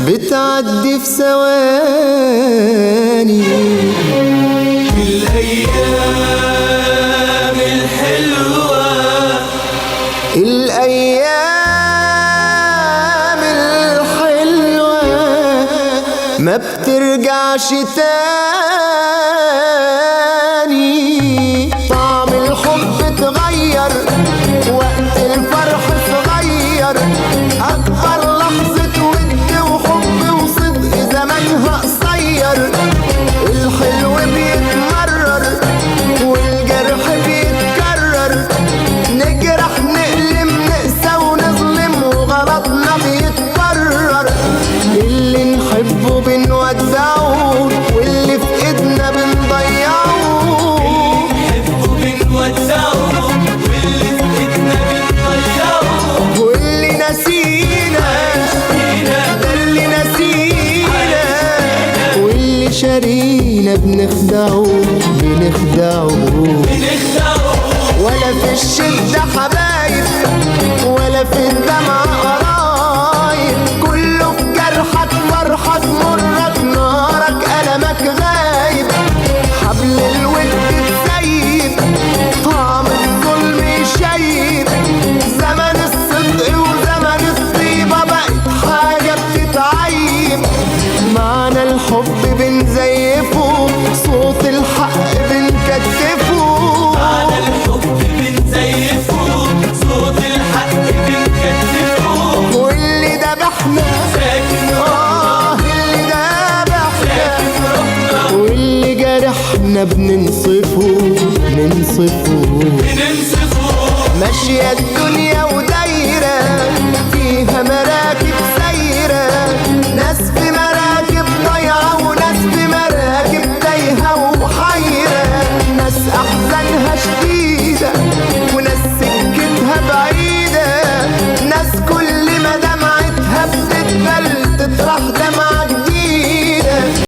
بتعدي في ثواني. الأيام الحلوة، الأيام الحلوة ما بترجعش تاني. طعم الحب اتغير، وقت الفرح صغير، أكبر لحظة ود وحب وصدق زمانها قصير. الحلو بيتمرر والجرح بيتكرر، نجرح نألم نقسى ونظلم وغلطنا بيتكرر. اللي نحبه بنودعه واللي في ايدنا بنضيعه، واللي نسينا ده اللي نسينا، واللي شارينا بنخدعه. ولا في الشدة حبايب ولا في الدمع قرايب، كله في جرحك فرحك مرك نارك ألمك غايب. حبل الود تسيب، طعم الظلم يشيب، زمن الصدق وزمن الطيبة بقت حاجة بتتعيب. معنى الحب بنزيفه، صوت الحق بنكتفه. معنى الحب بنزيفه، صوت الحق بنكتفه. واللي ذبحنا ساكن اللي ذبحنا ساكن روحنا، واللي جرحنا بننصفه. ماشية الدنيا ودايرة فيها مرا